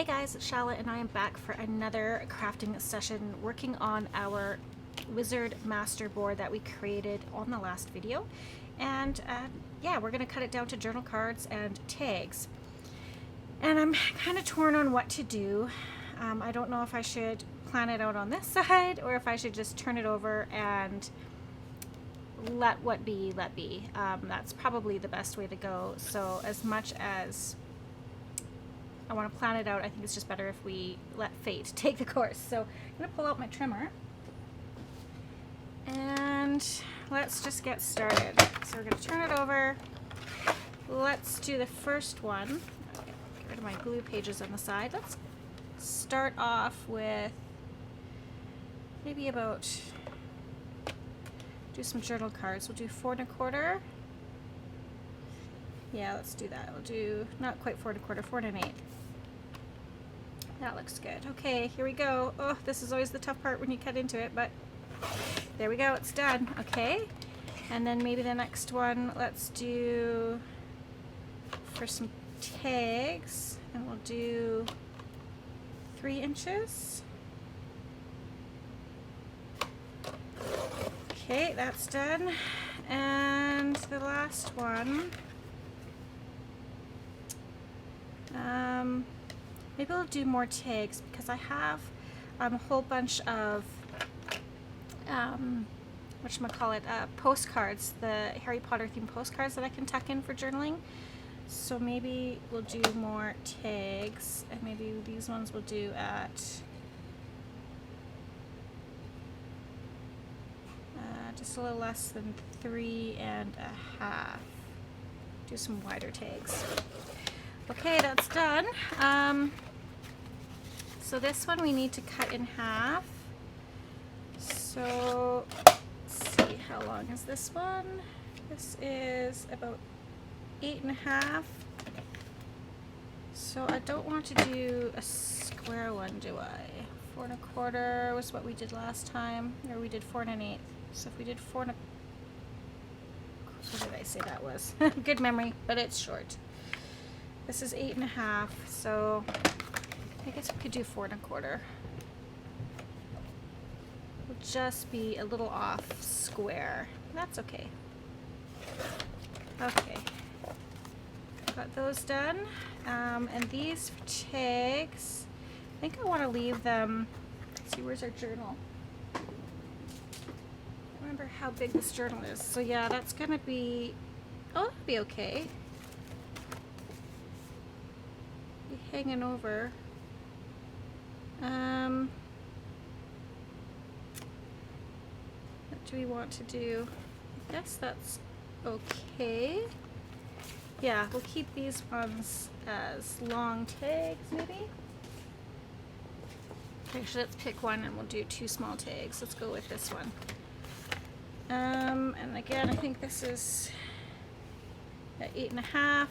Hey guys, it's Chala and I am back for another crafting session working on our wizard masterboard that we created on the last video. And yeah, we're going to cut it down to journal cards and tags. And I'm kind of torn on what to do. I don't know if I should plan it out on this side or if I should just turn it over and let what be, let be. That's probably the best way to go. So as much as I want to plan it out, I think it's just better if we let fate take the course. So I'm going to pull out my trimmer and let's just get started. So we're going to turn it over. Let's do the first one. Okay, get rid of my glue pages on the side. Let's start off with maybe about, do some journal cards. We'll do 4 1/4. Yeah, let's do that. We'll do not quite 4 1/4, 4 1/8. That looks good. Okay, here we go. Oh, this is always the tough part when you cut into it, but there we go, it's done. Okay, and then maybe the next one, let's do for some tags, and we'll do 3 inches. Okay, that's done. And the last one, maybe we'll do more tags because I have a whole bunch of whatchamacallit, postcards, the Harry Potter themed postcards that I can tuck in for journaling. So maybe we'll do more tags, and maybe these ones we'll do at just a little less than 3 1/2. Do some wider tags. Okay, that's done. So this one we need to cut in half. So let's see, how long is this one? This is about 8 1/2. So I don't want to do a square one, do I? 4 1/4 was what we did last time, or we did 4 1/8. So if we did 4 1/4, what did I say that was? Good memory, but it's short. This is 8 1/2, so I guess we could do 4 1/4. We'll just be a little off square. That's okay. Okay, got those done. And these tags, I think I want to leave them. Let's see, where's our journal? I don't remember how big this journal is. So yeah, that's gonna be, oh, that'll be okay. Be hanging over. What do we want to do? I guess that's okay. Yeah, we'll keep these ones as long tags, maybe. Actually, let's pick one and we'll do 2 small tags. Let's go with this one. And again, I think this is at 8 1/2.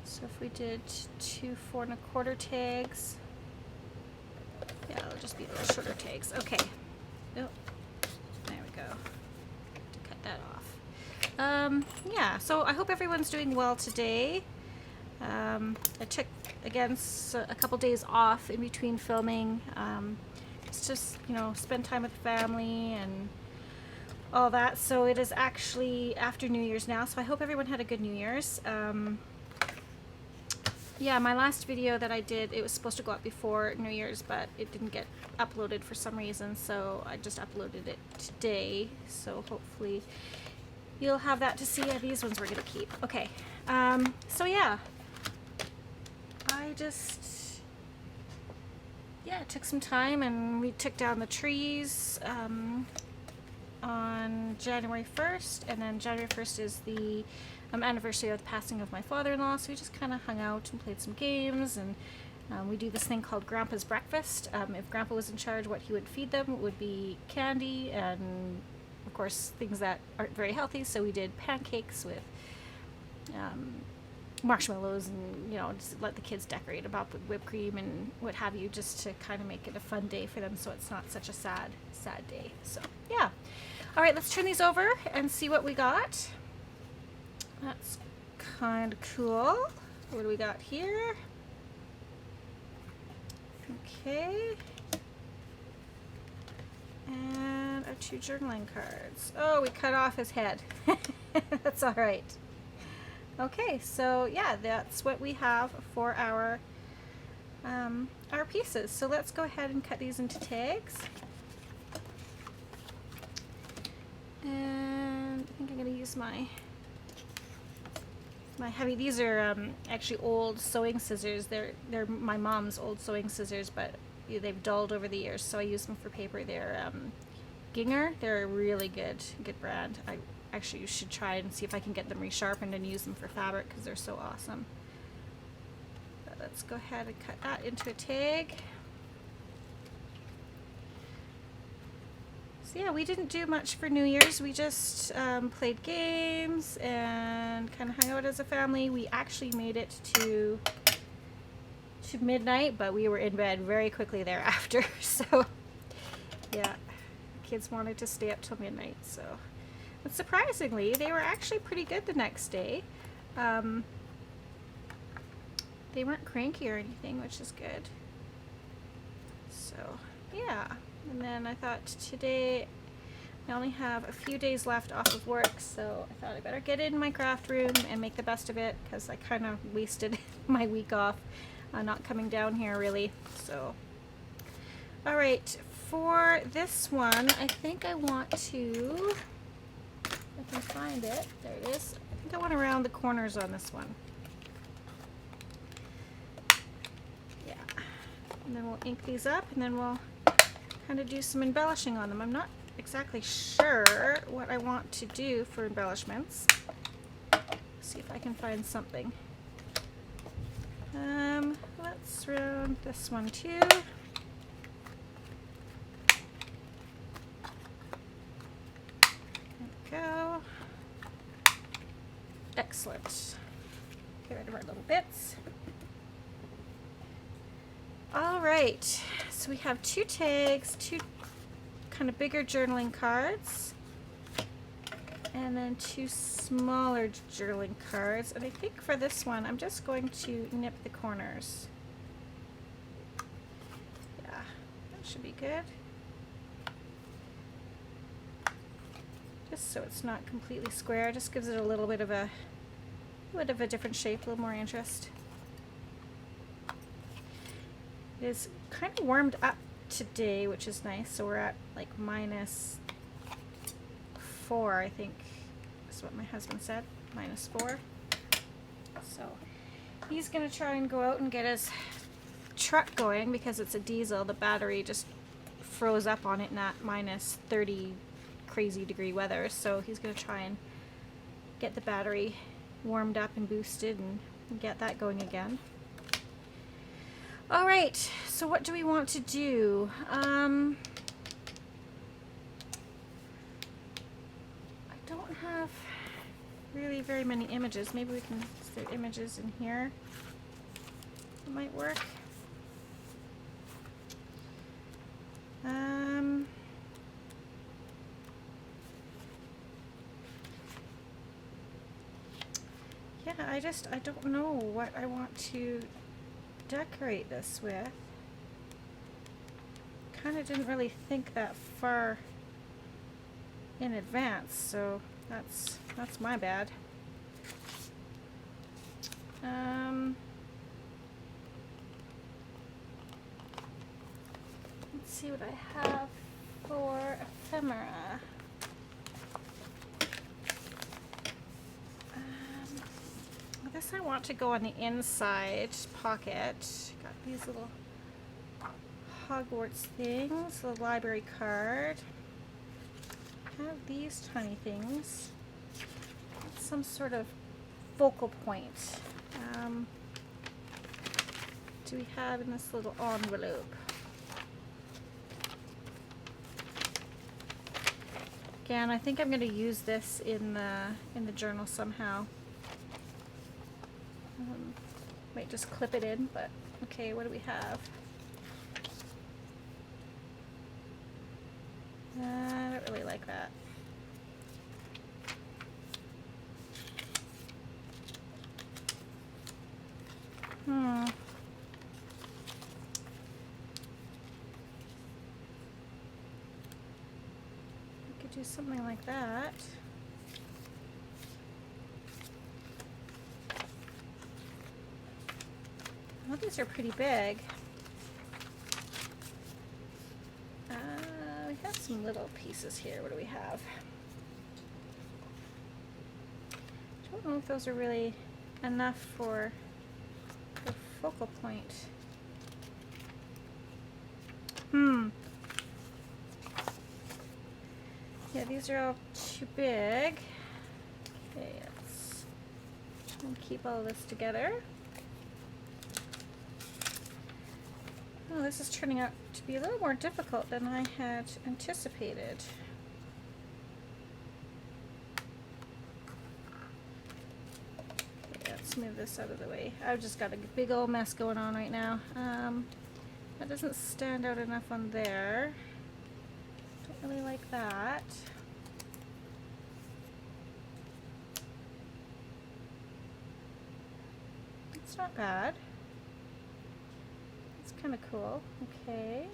So if we did 2 4 1/4 tags, yeah, it'll just be those shorter tags. Okay. Oh, there we go. To cut that off. Yeah, so I hope everyone's doing well today. I took, again, a couple days off in between filming. It's just, you know, spend time with family and all that. So it is actually after New Year's now, so I hope everyone had a good New Year's. Yeah, my last video that I did, it was supposed to go up before New Year's, but it didn't get uploaded for some reason, so I just uploaded it today. So hopefully you'll have that to see. Yeah, these ones we're gonna keep. Okay, so yeah, I just, yeah, took some time and we took down the trees on January 1st, and then January 1st is the anniversary of the passing of my father-in-law, so we just kind of hung out and played some games, and we do this thing called Grandpa's Breakfast. If Grandpa was in charge, what he would feed them would be candy and, of course, things that aren't very healthy, so we did pancakes with marshmallows and, you know, just let the kids decorate them up with whipped cream and what have you, just to kind of make it a fun day for them so it's not such a sad day. So, yeah. All right, let's turn these over and see what we got. That's kind of cool. What do we got here? Okay. And our 2 journaling cards. Oh, we cut off his head. That's all right. Okay, so yeah, that's what we have for our pieces. So let's go ahead and cut these into tags. And I think I'm going to use my heavy. These are actually old sewing scissors. They're my mom's old sewing scissors, but they've dulled over the years, so I use them for paper. They're Ginger. They're a really good brand. I actually should try and see if I can get them resharpened and use them for fabric because they're so awesome. But let's go ahead and cut that into a tag. So yeah, we didn't do much for New Year's. We just played games and kind of hung out as a family. We actually made it to midnight, but we were in bed very quickly thereafter. So yeah, kids wanted to stay up till midnight. So, but surprisingly, they were actually pretty good the next day. They weren't cranky or anything, which is good. So yeah. And then I thought today I only have a few days left off of work, so I thought I better get in my craft room and make the best of it because I kind of wasted my week off not coming down here really. So, all right, for this one, I think I want to, if I can find it, there it is. I think I want to round the corners on this one. Yeah, and then we'll ink these up, and then we'll kind of do some embellishing on them. I'm not exactly sure what I want to do for embellishments. See if I can find something. Let's round this one too. There we go. Excellent. Get rid of our little bits. All right, so we have 2 tags, 2 kind of bigger journaling cards, and then 2 smaller journaling cards. And I think for this one, I'm just going to nip the corners. Yeah, that should be good. Just so it's not completely square, just gives it a little bit of a different shape, a little more interest. It is kind of warmed up today, which is nice. So we're at like -4, I think is what my husband said, -4. So he's gonna try and go out and get his truck going because it's a diesel. The battery just froze up on it in that -30 crazy degree weather. So he's gonna try and get the battery warmed up and boosted and get that going again. All right, so what do we want to do? I don't have really very many images. Maybe we can insert images in here. It might work. Yeah, I don't know what I want to decorate this with. Kind of didn't really think that far in advance, so that's my bad. Let's see what I have for ephemera. This I want to go on the inside pocket. Got these little Hogwarts things, the library card. I have these tiny things. Some sort of focal point. Do we have in this little envelope? Again, I think I'm going to use this in the journal somehow. Might just clip it in, but okay, what do we have? I don't really like that. could do something like that. Well, these are pretty big. We have some little pieces here. What do we have? I don't know if those are really enough for the focal point. Yeah, these are all too big. Okay, let's try and keep all this together. Oh, this is turning out to be a little more difficult than I had anticipated. Okay, let's move this out of the way. I've just got a big old mess going on right now. That doesn't stand out enough on there. Don't really like that. It's not bad. It's kind of cool. Okay.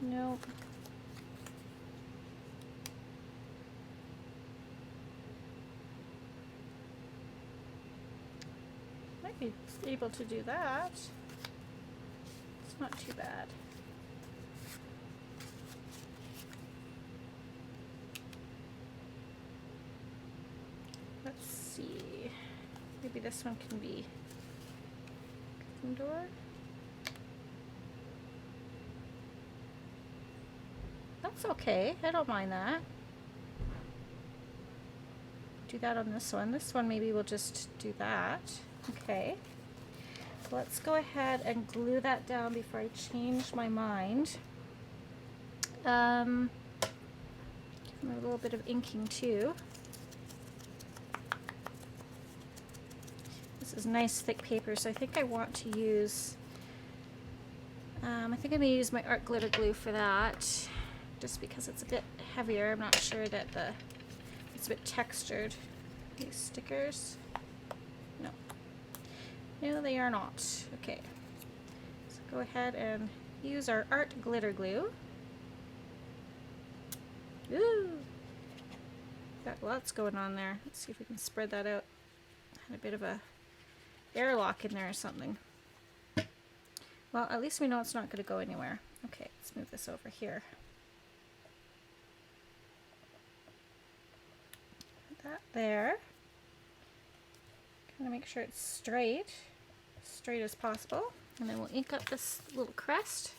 Nope. Might be able to do that. It's not too bad. Let's see. Maybe this one can be door. That's okay. I don't mind that. Do that on this one. This one maybe we'll just do that. Okay. Let's go ahead and glue that down before I change my mind. Give them a little bit of inking too. This is nice thick paper, so I think I want to use, I think I'm going to use my art glitter glue for that, just because it's a bit heavier. I'm not sure that it's a bit textured. These stickers, no, they are not. Okay, so go ahead and use our art glitter glue. Ooh, got lots going on there. Let's see if we can spread that out. Had a bit of a airlock in there or something. Well, at least we know it's not going to go anywhere. Okay, let's move this over here. Put that there. Kind of make sure it's straight as possible, and then we'll ink up this little crest.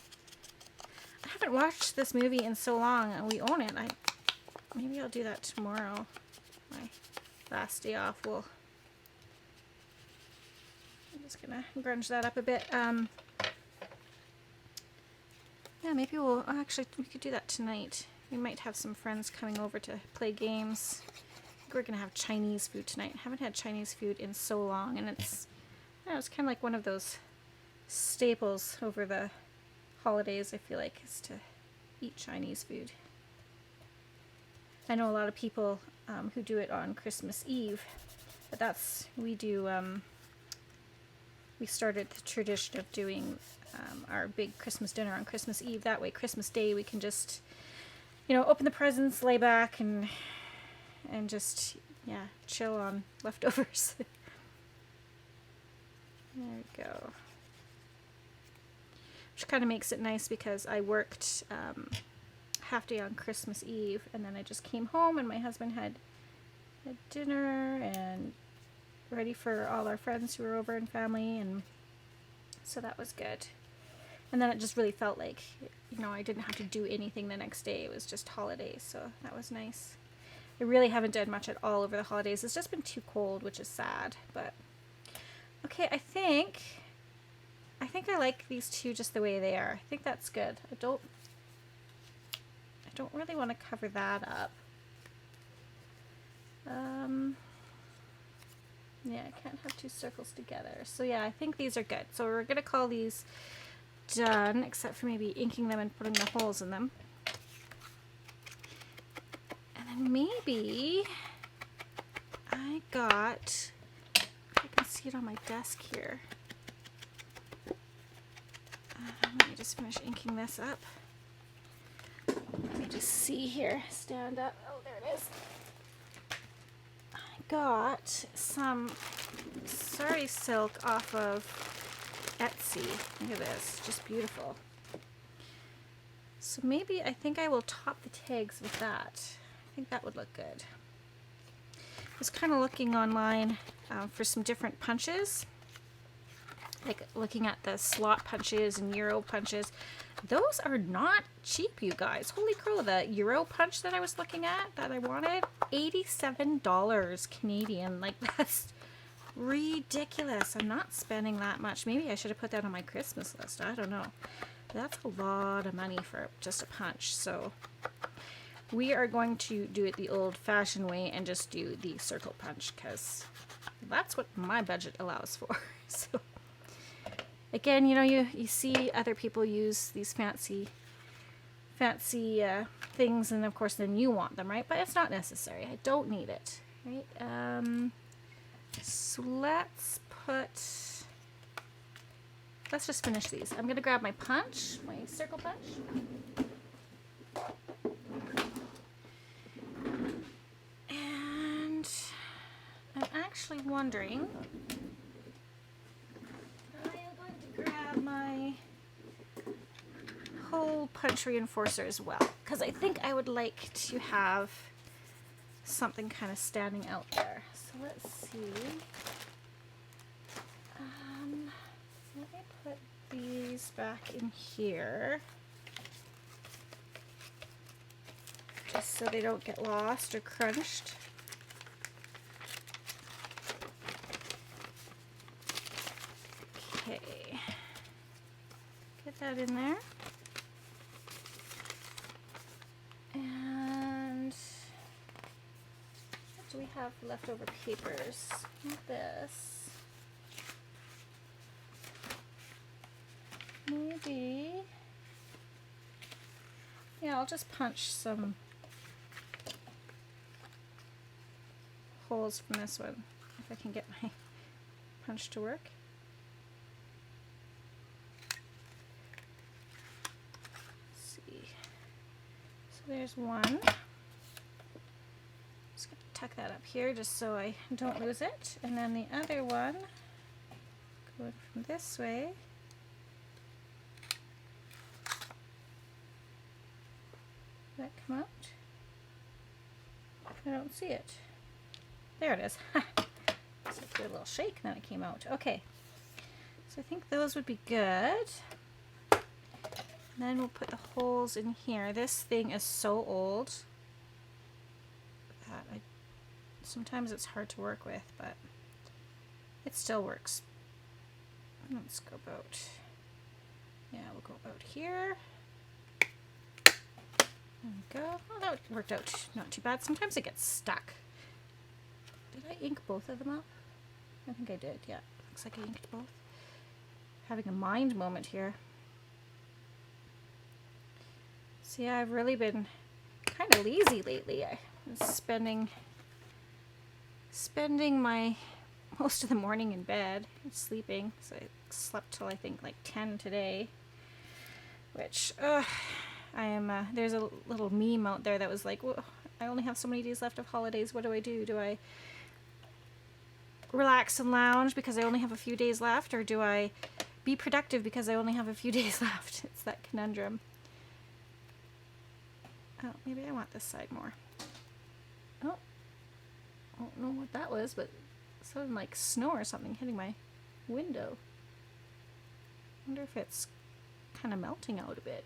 I haven't watched this movie in so long, and we own it. Maybe I'll do that tomorrow. My last day off. I'm just gonna grunge that up a bit. Yeah, maybe we could do that tonight. We might have some friends coming over to play games. I think we're gonna have Chinese food tonight. I haven't had Chinese food in so long, and it's kind of like one of those staples over the holidays, I feel like, is to eat Chinese food. I know a lot of people who do it on Christmas Eve, but we started the tradition of doing our big Christmas dinner on Christmas Eve. That way, Christmas Day, we can just, open the presents, lay back, and just, chill on leftovers. There we go. Which kind of makes it nice because I worked half day on Christmas Eve, and then I just came home and my husband had dinner and ready for all our friends who were over and family, and so that was good. And then it just really felt like, I didn't have to do anything the next day. It was just holidays, so that was nice. I really haven't done much at all over the holidays. It's just been too cold, which is sad, but okay, I think I like these two just the way they are. I think that's good. I don't really want to cover that up. Yeah, I can't have two circles together. So yeah, I think these are good. So we're going to call these done, except for maybe inking them and putting the holes in them. And then maybe I can see it on my desk here. Let me just finish inking this up. Let me just see here. Stand up. Oh, there it is. I got some sari silk off of Etsy. Look at this. Just beautiful. So maybe I think I will top the tags with that. I think that would look good. I was kind of looking online for some different punches. Like looking at the slot punches and Euro punches. Those are not cheap, you guys. Holy crow, the Euro punch that I was looking at that I wanted, $87 Canadian. Like, that's ridiculous. I'm not spending that much. Maybe I should have put that on my Christmas list. I don't know. That's a lot of money for just a punch. So we are going to do it the old-fashioned way and just do the circle punch because that's what my budget allows for. So again, you know, you see other people use these fancy things, and of course then you want them, right? But it's not necessary. I don't need it, right? So let's just finish these. I'm gonna grab my punch, my circle punch. And I'm actually wondering, grab my hole punch reinforcer as well, because I think I would like to have something kind of standing out there. So let's see. Let me put these back in here just so they don't get lost or crunched. Okay. Get that in there. And what do we have leftover papers? This. Maybe. Yeah, I'll just punch some holes from this one if I can get my punch to work. There's one. Just gonna tuck that up here just so I don't lose it. And then the other one, going from this way. Did that come out? I don't see it. There it is. Just like a little shake, and then it came out. Okay. So I think those would be good. Then we'll put the holes in here. This thing is so old that sometimes it's hard to work with, but it still works. Let's go about, yeah, we'll go about here. There we go. Oh, that worked out not too bad. Sometimes it gets stuck. Did I ink both of them up? I think I did, yeah. Looks like I inked both. Having a mind moment here. So yeah, I've really been kind of lazy lately. I've been spending my most of the morning in bed and sleeping. So I slept till I think like 10 today, which I am. There's a little meme out there that was like, well, I only have so many days left of holidays. What do I do? Do I relax and lounge because I only have a few days left, or do I be productive because I only have a few days left? It's that conundrum. Oh, maybe I want this side more. Oh, I don't know what that was, but it sounded like snow or something hitting my window. I wonder if it's kind of melting out a bit.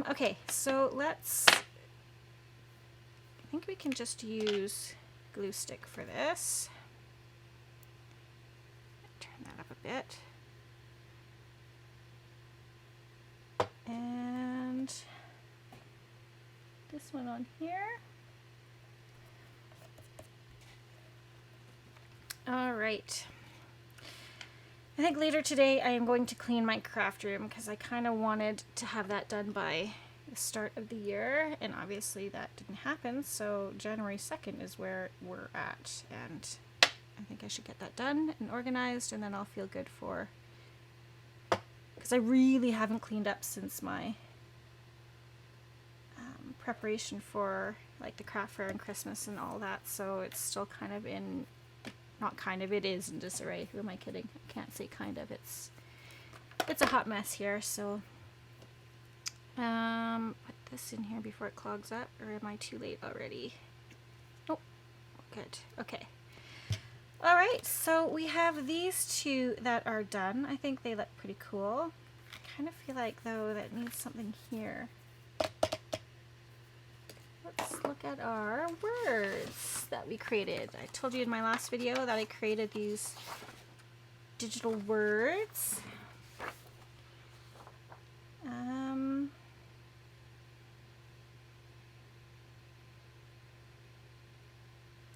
Okay, so let's, I think we can just use glue stick for this. Turn that up a bit. And this one on here. All right. I think later today I am going to clean my craft room because I kind of wanted to have that done by the start of the year, and obviously that didn't happen, so January 2nd is where we're at, and I think I should get that done and organized, and then I'll feel good for because I really haven't cleaned up since my preparation for like the craft fair and Christmas and all that, so it's still kind of in, not kind of, it is in disarray. Who am I kidding? I can't say kind of. It's a hot mess here, so put this in here before it clogs up, or am I too late already? Oh, good. Okay. All right, so we have these two that are done. I think they look pretty cool. I kind of feel like, though, that needs something here. Let's look at our words that we created. I told you in my last video that I created these digital words.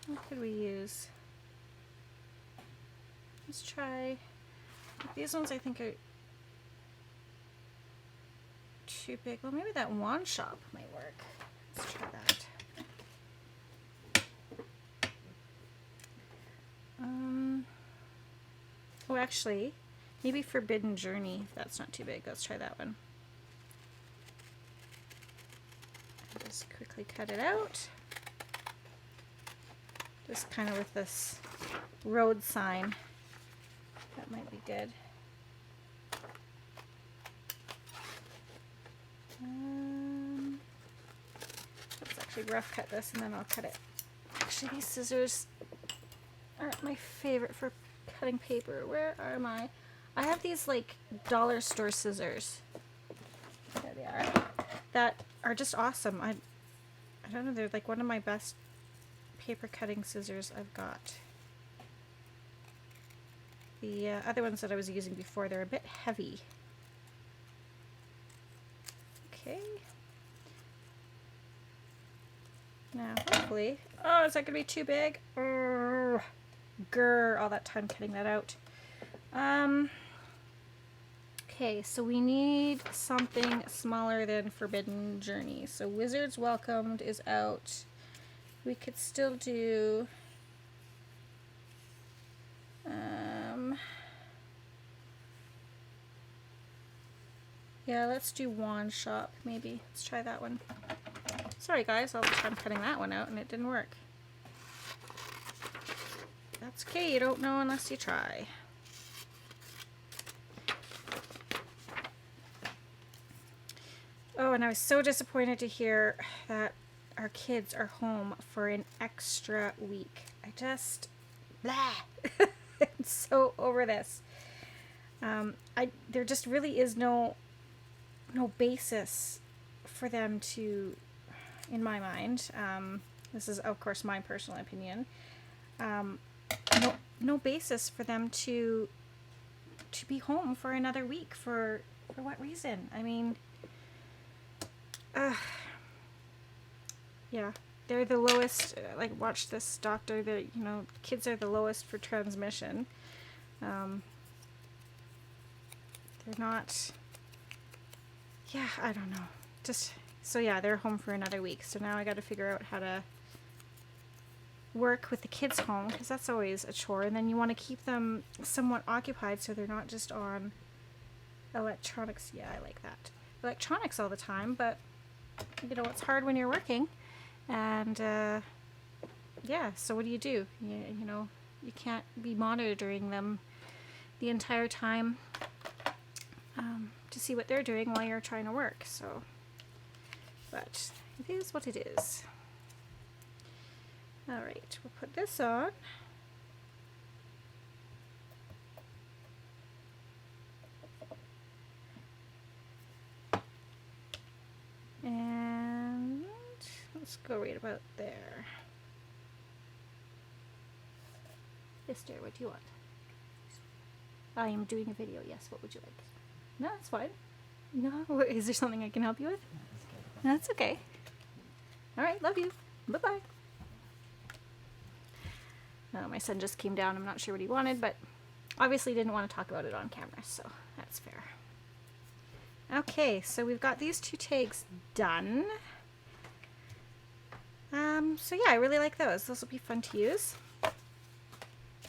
What could we use? Let's try these ones. I think are too big. Well, maybe that wand shop might work. Let's try that. Oh, actually, maybe Forbidden Journey, if that's not too big. Let's try that one. Just quickly cut it out. Just kind of with this road sign. That might be good. Let's actually rough cut this and then I'll cut it. Actually, these scissors are my favorite for cutting paper. Where are my? I have these like dollar store scissors. There they are. That are just awesome. I don't know, they're like one of my best paper cutting scissors I've got. The other ones that I was using before, they're a bit heavy. Okay. Now, hopefully... Oh, is that going to be too big? Grr, all that time cutting that out. Okay, so we need something smaller than Forbidden Journey. So Wizards Welcomed is out. We could still do... yeah, let's do Wand Shop, maybe. Let's try that one. Sorry guys, all the time cutting that one out and it didn't work. That's okay, you don't know unless you try. Oh, and I was so disappointed to hear that our kids are home for an extra week. I just... blah! I'm so over this. There just really is no basis for them to, in my mind, this is of course my personal opinion, no basis for them to be home for another week. For what reason? I mean, yeah, they're the lowest. Like, watch this doctor. That, you know, kids are the lowest for transmission. They're not. Yeah, I don't know. Just so yeah, they're home for another week. So now I got to figure out how to work with the kids home, because that's always a chore. And then you want to keep them somewhat occupied so they're not just on electronics. Yeah, I like that. Electronics all the time, but you know, it's hard when you're working. And yeah, so what do? You know, you can't be monitoring them the entire time to see what they're doing while you're trying to work. So, but it is what it is. All right, we'll put this on. And let's go right about there. Yes, dear, what do you want? I am doing a video, yes. What would you like? No, that's fine. No, is there something I can help you with? No, that's okay. All right, love you. Bye-bye. Oh, my son just came down. I'm not sure what he wanted, but obviously didn't want to talk about it on camera, so that's fair. Okay, so we've got these two tags done. So yeah, I really like those. Those will be fun to use.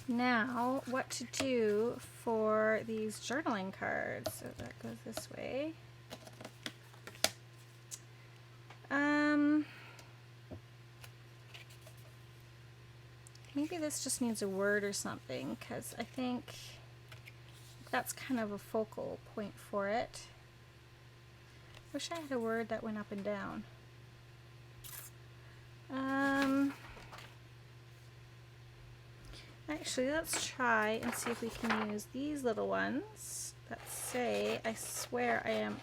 Now, what to do for these journaling cards. So that goes this way. Maybe this just needs a word or something, because I think that's kind of a focal point for it. Wish I had a word that went up and down. Actually, let's try and see if we can use these little ones that say, I swear I am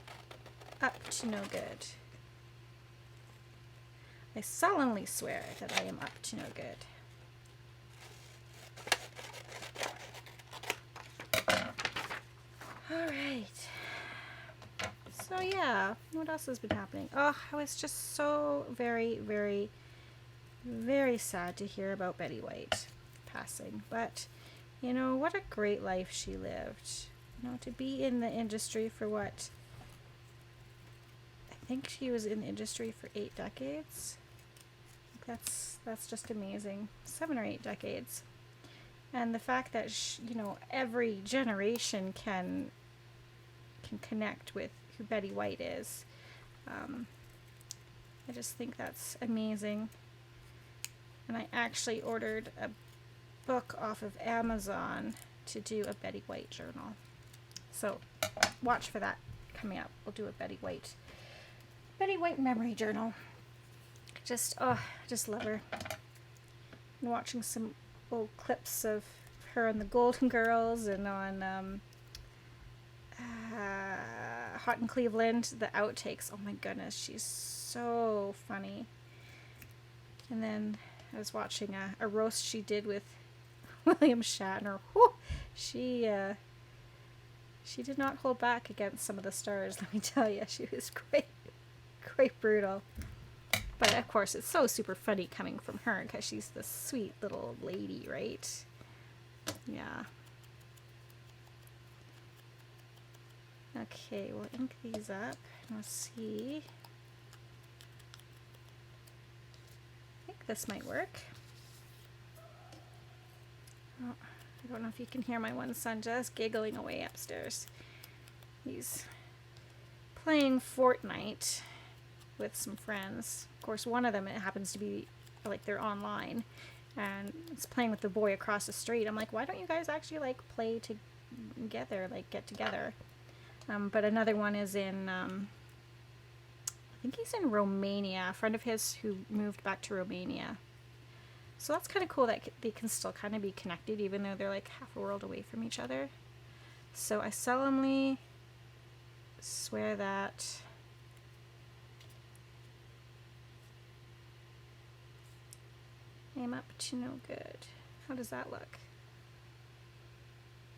up to no good. I solemnly swear that I am up to no good. All right. So yeah, what else has been happening? Oh, I was just so very, very, very sad to hear about Betty White passing. But, you know, what a great life she lived. You know, to be in the industry for what? I think she was in the industry for 8 decades. That's just amazing. 7 or 8 decades. And the fact that, you know, every generation can connect with who Betty White is. I just think that's amazing. And I actually ordered a book off of Amazon to do a Betty White journal. So watch for that coming up. We'll do a Betty White memory journal. Just love her. I'm watching some old clips of her on the Golden Girls and on Hot in Cleveland, the outtakes. Oh my goodness, she's so funny. And then I was watching a roast she did with William Shatner. Whew, she did not hold back against some of the stars, let me tell you. She was quite brutal. But of course, it's so super funny coming from her because she's this sweet little lady, right? Yeah. Okay, we'll ink these up and we'll see. I think this might work. Oh, I don't know if you can hear my one son just giggling away upstairs. He's playing Fortnite with some friends. Of course, one of them, it happens to be like they're online and it's playing with the boy across the street. I'm like, why don't you guys actually like play together, like get together? But another one is in, I think he's in Romania, a friend of his who moved back to Romania. So that's kind of cool that they can still kind of be connected even though they're like half a world away from each other. So I solemnly swear that I am up to no good. How does that look?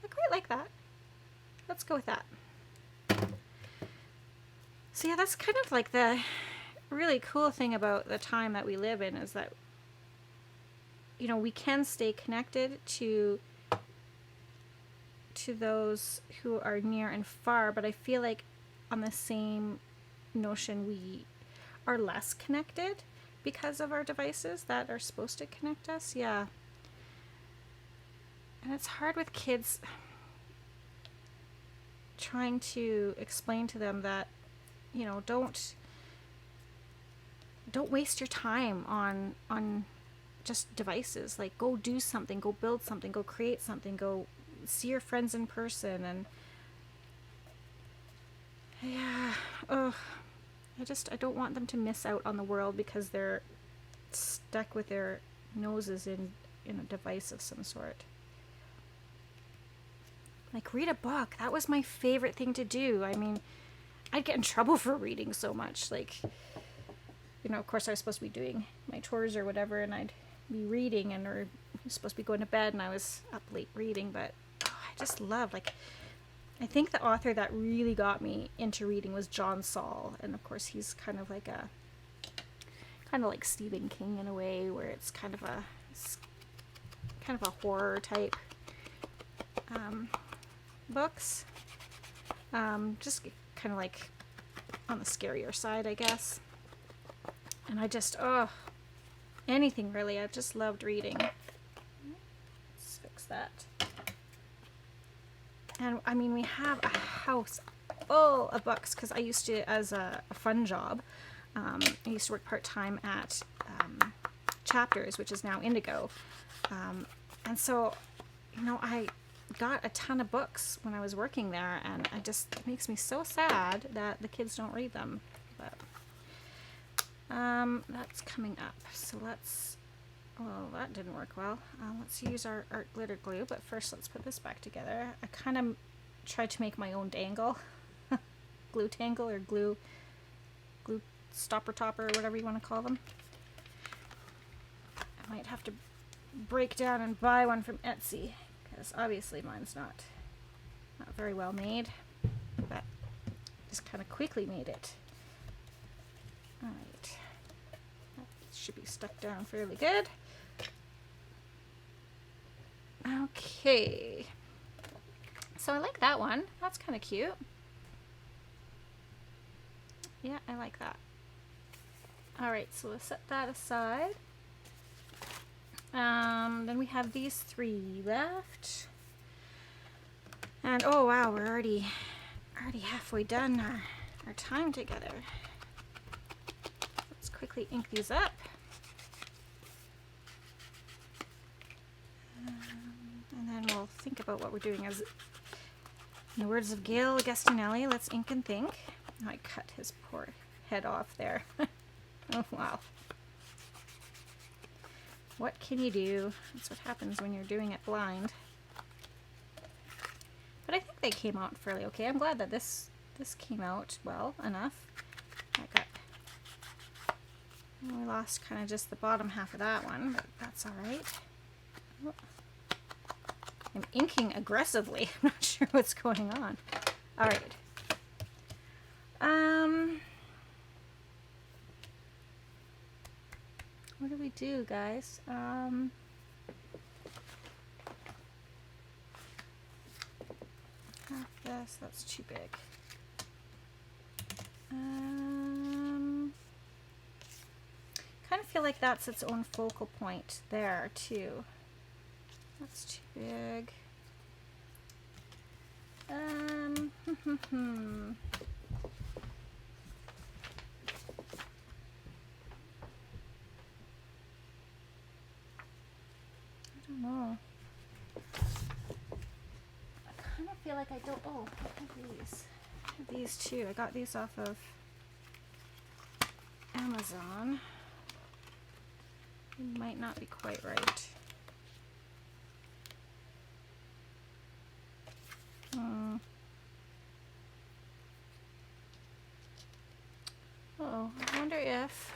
I quite like that. Let's go with that. So yeah, that's kind of like the really cool thing about the time that we live in is that, you know, we can stay connected to those who are near and far, but I feel like on the same notion we are less connected because of our devices that are supposed to connect us. Yeah. And it's hard with kids trying to explain to them that, you know, don't waste your time on just devices. Like, go do something, go build something, go create something, go see your friends in person. And yeah, I don't want them to miss out on the world because they're stuck with their noses in a device of some sort. Like, read a book. That was my favorite thing to do. I mean, I'd get in trouble for reading so much. Like, you know, of course I was supposed to be doing my chores or whatever, and I'd be reading, and or I was supposed to be going to bed, and I was up late reading. But I just loved, like, I think the author that really got me into reading was John Saul, and of course he's kind of like Stephen King in a way, where it's kind of a horror type books. Just kind of like on the scarier side, I guess. And I just, anything really. I just loved reading. Let's fix that. And I mean, we have a house full of books because I used to, as a fun job, I used to work part-time at Chapters, which is now Indigo. And so, you know, I got a ton of books when I was working there, and it makes me so sad that the kids don't read them. But that's coming up. So let's, well, that didn't work well. Let's use our art glitter glue, but first let's put this back together. I kind of tried to make my own dangle. Glue tangle or glue stopper topper or whatever you want to call them. I might have to break down and buy one from Etsy, because obviously mine's not very well made, but just kind of quickly made it. Alright, that should be stuck down fairly good. Okay, so I like that one. That's kind of cute. Yeah, I like that. Alright, so we'll set that aside. Then we have these 3 left. And oh wow, we're already halfway done our time together. Let's quickly ink these up. And then we'll think about what we're doing. As in the words of Gail Gastinelli, let's ink and think. Oh, I cut his poor head off there. Oh wow. What can you do? That's what happens when you're doing it blind. But I think they came out fairly okay. I'm glad that this came out well enough. We lost kind of just the bottom half of that one, but that's alright. Oh. I'm inking aggressively. I'm not sure what's going on. Alright. What do we do, guys? Half this, that's too big. Kind of feel like that's its own focal point there, too. That's too big. I don't know. I kind of feel like I don't. Oh, I have these. I have these too. I got these off of Amazon. They might not be quite right. Uh-oh, I wonder if...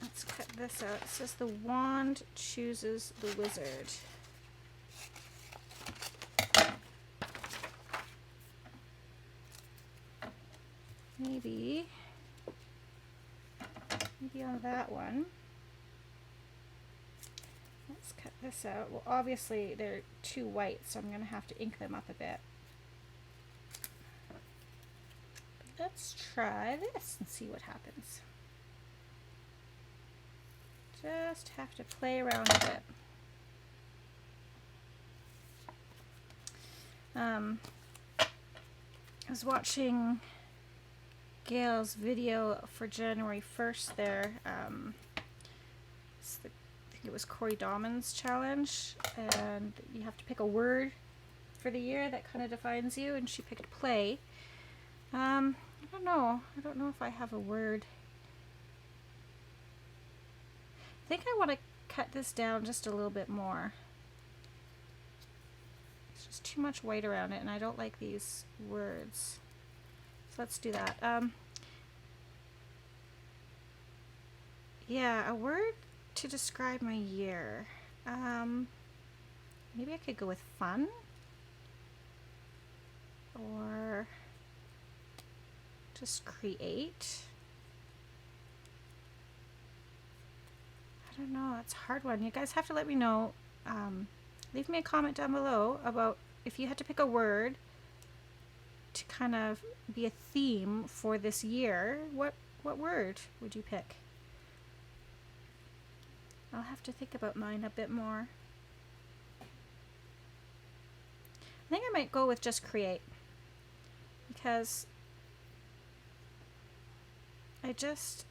Let's cut this out. It says the wand chooses the wizard. Maybe on that one. Let's cut this out. Well, obviously they're too white, so I'm going to have to ink them up a bit. Let's try this and see what happens. Just have to play around a bit. I was watching Gail's video for January 1st there. I think it was Corey Dahman's challenge, and you have to pick a word for the year that kind of defines you, and she picked play. I don't know. I don't know if I have a word. I think I want to cut this down just a little bit more. There's just too much white around it, and I don't like these words. So let's do that. Yeah, a word to describe my year. Maybe I could go with fun, or just create. I don't know, it's a hard one. You guys have to let me know. Leave me a comment down below about if you had to pick a word to kind of be a theme for this year, what word would you pick? I'll have to think about mine a bit more. I think I might go with just create, because I just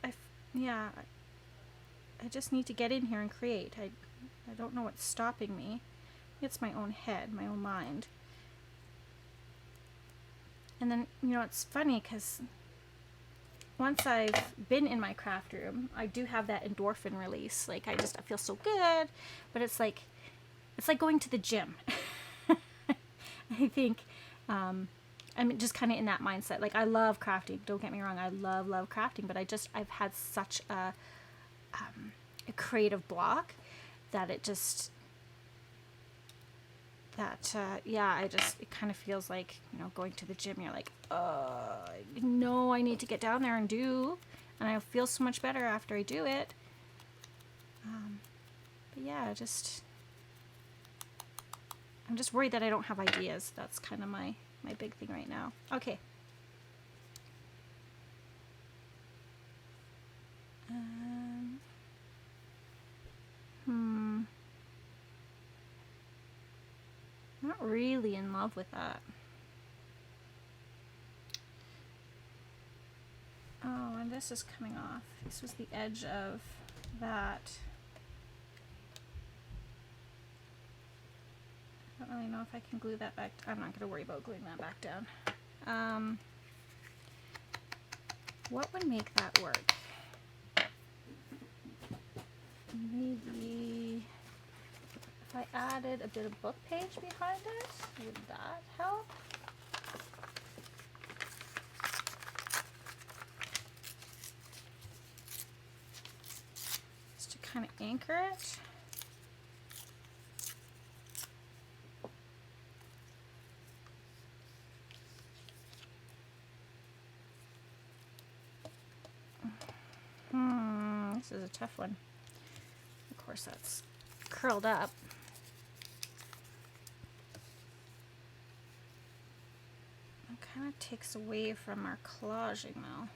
need to get in here and create. I don't know what's stopping me. It's my own head, my own mind. And then, you know, it's funny because once I've been in my craft room, I do have that endorphin release. Like I feel so good, but it's like going to the gym. I think I'm just kind of in that mindset. Like I love crafting. Don't get me wrong. I love crafting, but I've had such a creative block that it kind of feels like, you know, going to the gym. You're like, no, I need to get down there and do, and I feel so much better after I do it. But yeah, I'm just worried that I don't have ideas. That's kind of my big thing right now. Okay. Not really in love with that. Oh, and this is coming off. This was the edge of that. I don't really know if I can glue that back. I'm not going to worry about gluing that back down. What would make that work? Maybe if I added a bit of book page behind it, would that help? Just to kind of anchor it. This is a tough one. Of course, that's curled up. It kind of takes away from our collaging though.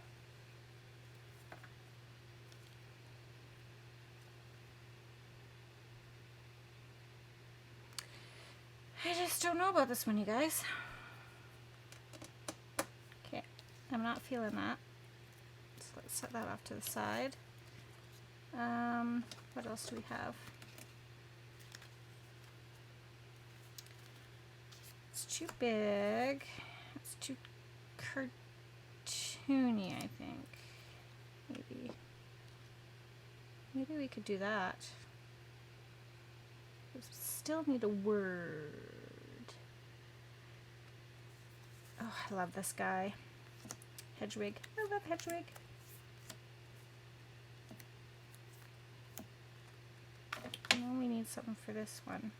I just don't know about this one, you guys. Okay, I'm not feeling that. So let's set that off to the side. What else do we have? It's too big. It's too cartoony, I think. Maybe we could do that. We still need a word. Oh, I love this guy. Hedwig. I love Hedwig. And we need something for this one.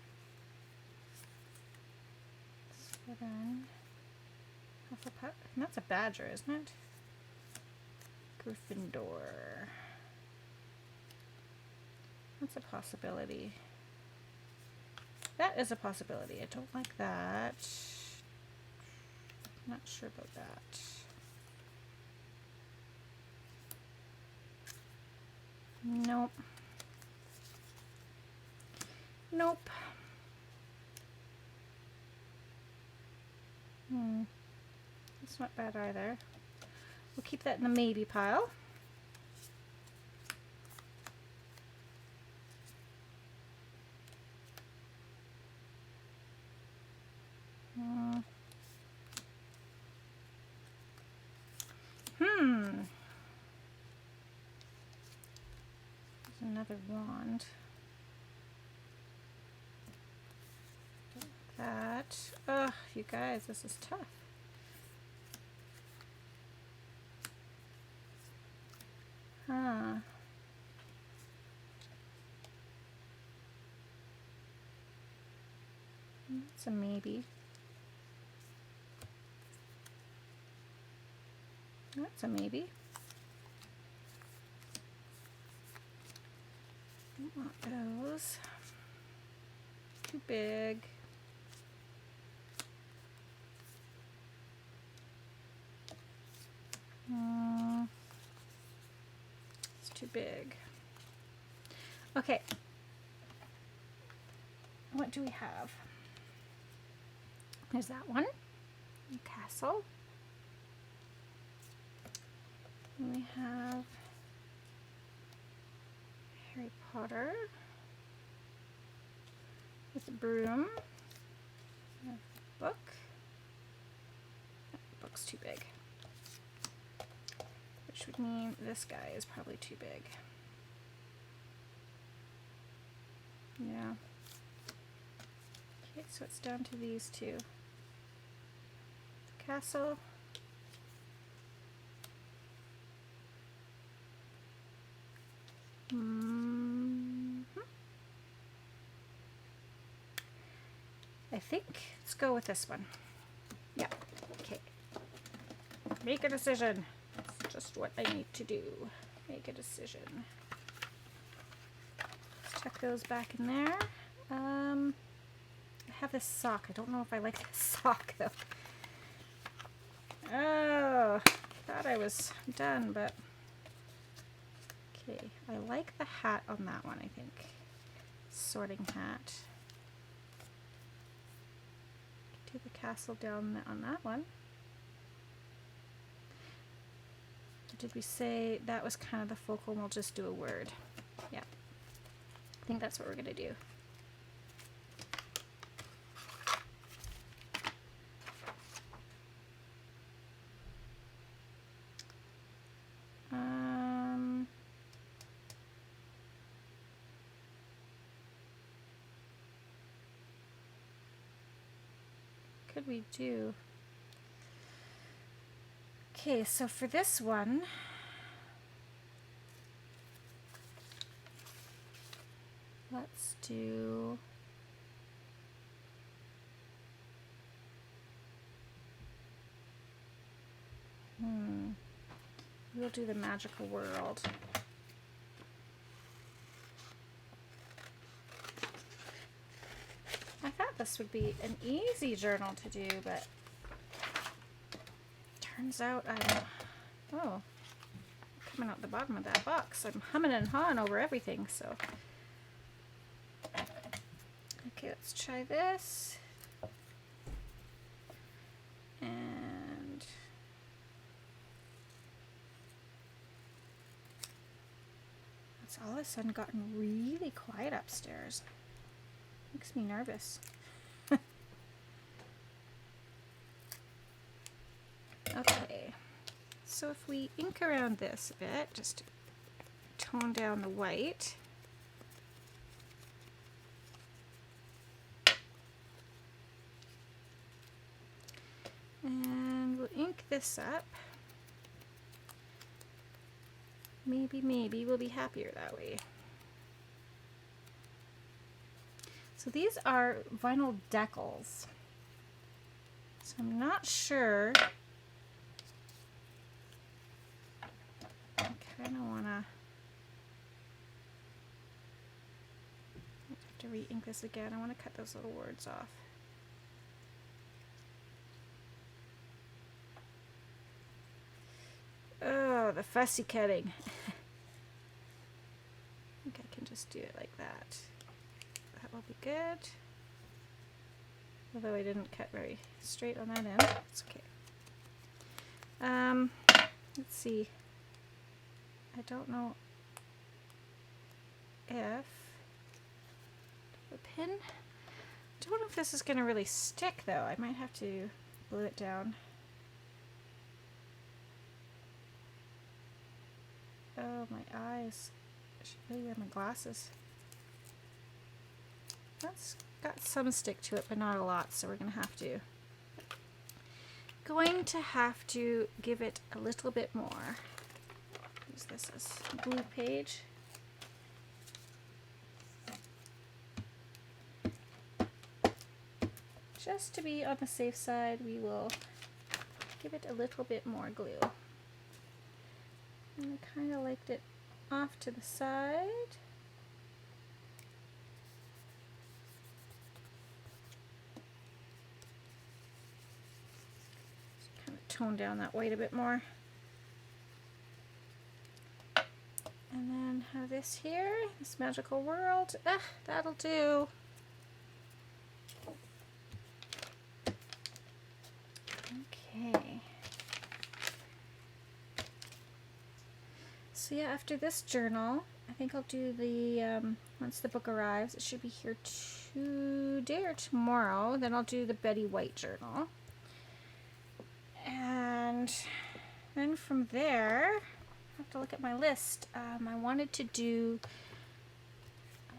So then, Hufflepuff. And that's a badger, isn't it? Gryffindor. That's a possibility. That is a possibility. I don't like that. Not sure about that. Nope. Nope. That's not bad either. We'll keep that in the maybe pile. There's another wand. That. Ugh, you guys, this is tough. Huh. That's a maybe. That's a maybe. Don't want those. Too big. It's too big. Okay. What do we have? There's that one. Castle. And we have Harry Potter with a broom. A book. The book's too big. Which would mean this guy is probably too big. Yeah. Okay, so it's down to these two. The castle. I think let's go with this one. Yeah. Okay. Make a decision. That's just what I need to do. Make a decision. Let's tuck those back in there. I have this sock. I don't know if I like this sock though. Oh, thought I was done, but okay. I like the hat on that one, I think. Sorting hat. Do the castle down on that one. Did we say that was kind of the focal and we'll just do a word? Yeah. I think that's what we're going to do. Could we do? Okay, so for this one, let's do we'll do the magical world. I thought this would be an easy journal to do, but turns out I'm coming out the bottom of that box. I'm humming and hawing over everything, so. Okay, let's try this. And it's all of a sudden gotten really quiet upstairs. Makes me nervous. Okay, so if we ink around this a bit, just to tone down the white. And we'll ink this up. Maybe we'll be happier that way. So these are vinyl decals. So I'm not sure. I kind of want to have to re-ink this again. I want to cut those little words off. Oh, the fussy cutting. I think I can just do it like that. That will be good. Although I didn't cut very straight on that end. It's okay. Let's see. I don't know if the pin. I don't know if this is going to really stick though. I might have to glue it down. Oh, my eyes. I should really wear my glasses. That's got some stick to it, but not a lot, so we're going to have to give it a little bit more. Use this as a glue page. Just to be on the safe side, we will give it a little bit more glue. And I kind of liked it off to the side. Just kind of tone down that white a bit more. And then have this here, this magical world. That'll do. Okay. So yeah, after this journal, I think I'll do the, once the book arrives, it should be here today or tomorrow, then I'll do the Betty White journal. And then from there, I have to look at my list. I want to do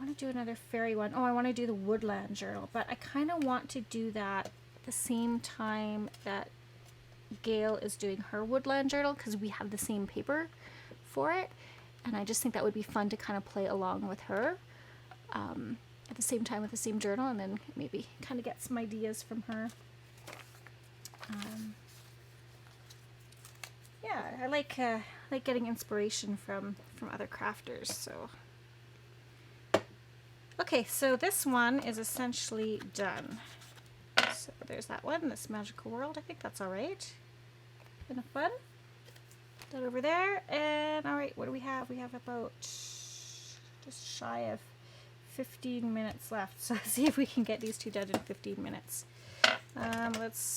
another fairy one. Oh, I want to do the Woodland journal, but I kind of want to do that at the same time that Gail is doing her Woodland journal, because we have the same paper for it, and I just think that would be fun to kind of play along with her at the same time with the same journal, and then maybe kind of get some ideas from her. Yeah, I like getting inspiration from other crafters. So okay, so this one is essentially done. So there's that one, this magical world. I think that's all right. Enough fun. That over there, and all right, what do we have? We have about just shy of 15 minutes left. So let's see if we can get these two done in 15 minutes.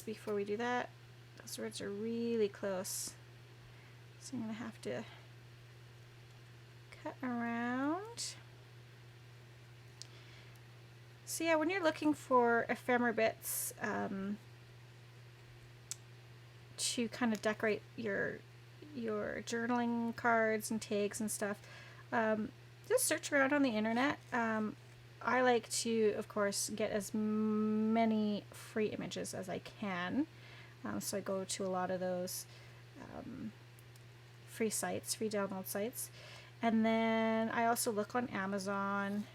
Before we do that, those words are really close. So I'm gonna have to cut around. So yeah, when you're looking for ephemera bits to kind of decorate your journaling cards and tags and stuff, just search around on the internet. I like to, of course, get as many free images as I can. So I go to a lot of those free sites, free download sites. And then I also look on Amazon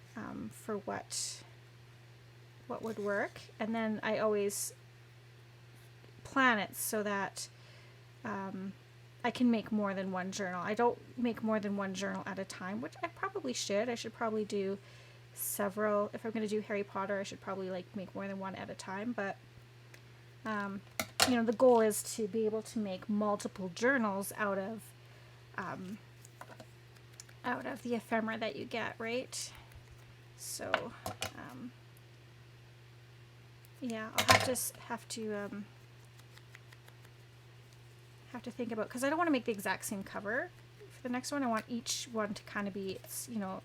for what would work. And then I always plan it so that I can make more than one journal. I don't make more than one journal at a time, which I probably should. I should probably do several. If I'm going to do Harry Potter, I should probably make more than one at a time. But you know, the goal is to be able to make multiple journals out of the ephemera that you get, right? So yeah, I'll have to think about, because I don't want to make the exact same cover for the next one. I want each one to kind of be, you know,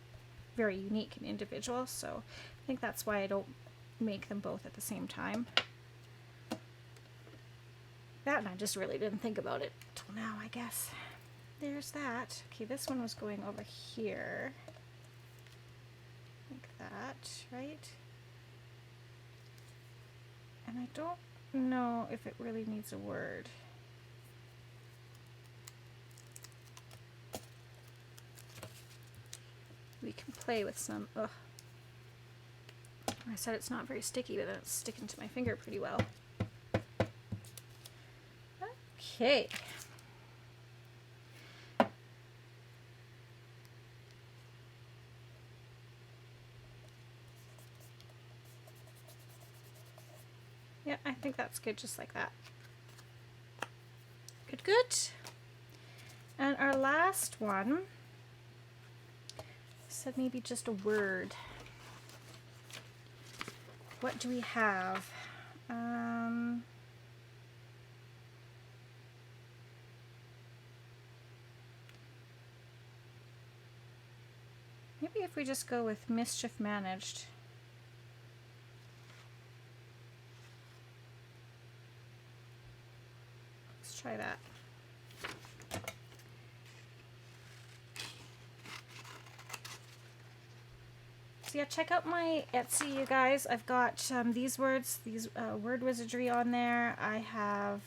very unique and individual. So I think that's why I don't make them both at the same time. That, and I just really didn't think about it till now, I guess. There's that. Okay, this one was going over here. Like that, right? And I don't know if it really needs a word. We can play with some, ugh. I said it's not very sticky, but then it's sticking to my finger pretty well. Okay. Yeah, I think that's good, just like that. Good, good. And our last one, said maybe just a word. What do we have? Maybe if we just go with mischief managed. Let's try that. So yeah, check out my Etsy, you guys. I've got these words, these word wizardry on there. I have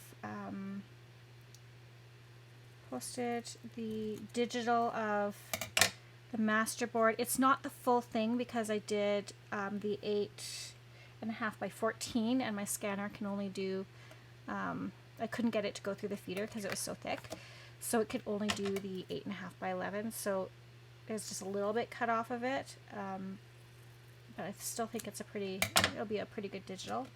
posted the digital of the Masterboard. It's not the full thing because I did the 8.5 by 14, and my scanner can only do, I couldn't get it to go through the feeder because it was so thick. So it could only do the 8.5 by 11. So there's just a little bit cut off of it. But I still think it'll be a pretty good digital.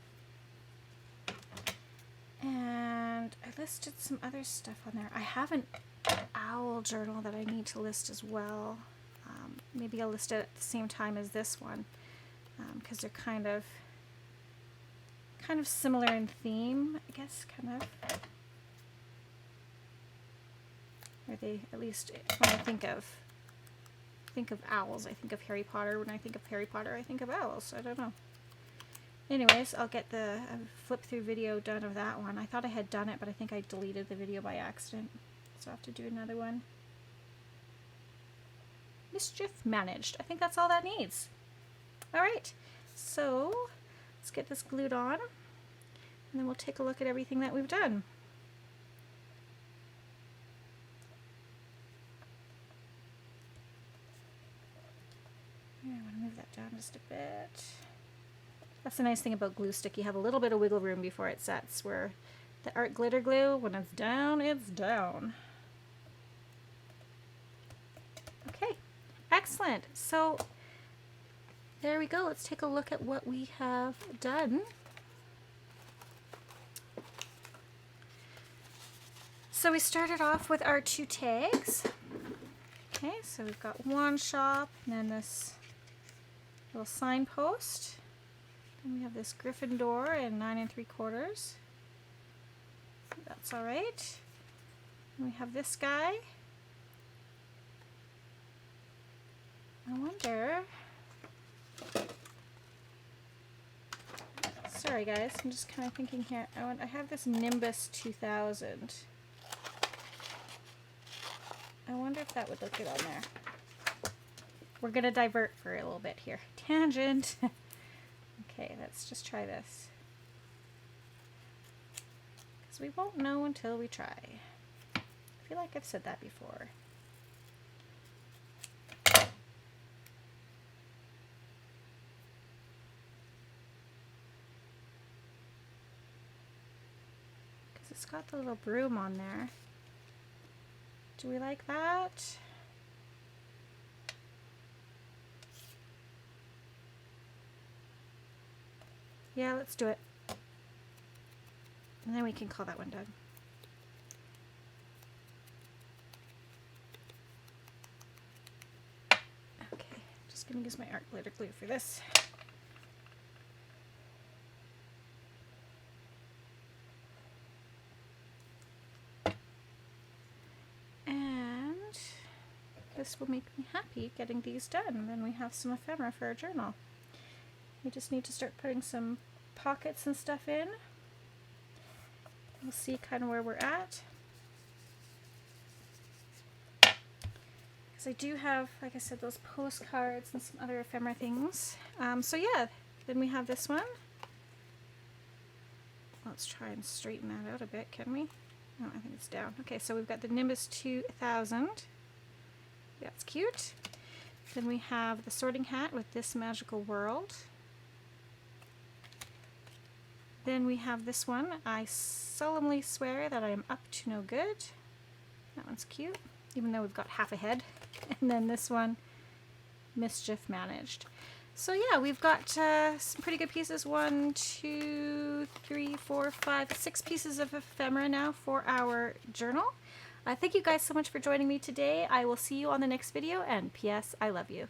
And I listed some other stuff on there. I have an owl journal that I need to list as well. Maybe I'll list it at the same time as this one, because they're kind of similar in theme, I guess, kind of. Or they, at least when I think of owls, I think of Harry Potter. When I think of Harry Potter, I think of owls. I don't know. Anyways, I'll get the flip through video done of that one. I thought I had done it, but I think I deleted the video by accident. So I have to do another one. Mischief managed. I think that's all that needs. Alright, so let's get this glued on, and then we'll take a look at everything that we've done. I want to move that down just a bit. That's the nice thing about glue stick. You have a little bit of wiggle room before it sets, where the art glitter glue, when it's down, it's down. Okay, excellent. So there we go. Let's take a look at what we have done. So we started off with our 2 tags. Okay, so we've got one shop, and then this little signpost. And we have this Gryffindor in 9 3/4. That's all right. And we have this guy. I wonder. Sorry guys, I'm just kind of thinking here. I have this Nimbus 2000. I wonder if that would look good on there. We're gonna divert for a little bit here. Tangent. Okay, let's just try this. Because we won't know until we try. I feel like I've said that before. Because it's got the little broom on there. Do we like that? Yeah, let's do it. And then we can call that one done. Okay, just gonna use my art glitter glue for this. And this will make me happy getting these done. And then we have some ephemera for our journal. We just need to start putting some pockets and stuff in. We'll see kind of where we're at. Because I do have, like I said, those postcards and some other ephemera things. So yeah, then we have this one. Let's try and straighten that out a bit, can we? No, I think it's down. Okay, so we've got the Nimbus 2000. That's cute. Then we have the sorting hat with This Magical World. Then we have this one, I solemnly swear that I am up to no good. That one's cute, even though we've got half a head. And then this one, Mischief Managed. So yeah, we've got some pretty good pieces. 1, 2, 3, 4, 5, 6 pieces of ephemera now for our journal. Thank you guys so much for joining me today. I will see you on the next video, and P.S. I love you.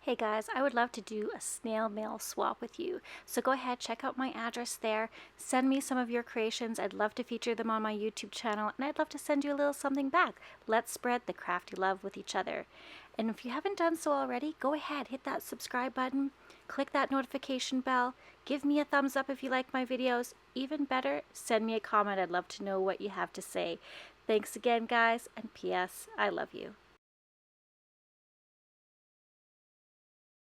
Hey guys, I would love to do a snail mail swap with you. So go ahead, check out my address there. Send me some of your creations. I'd love to feature them on my YouTube channel, and I'd love to send you a little something back. Let's spread the crafty love with each other. And if you haven't done so already, go ahead, hit that subscribe button, click that notification bell, give me a thumbs up if you like my videos. Even better, send me a comment. I'd love to know what you have to say. Thanks again, guys, and P.S. I love you.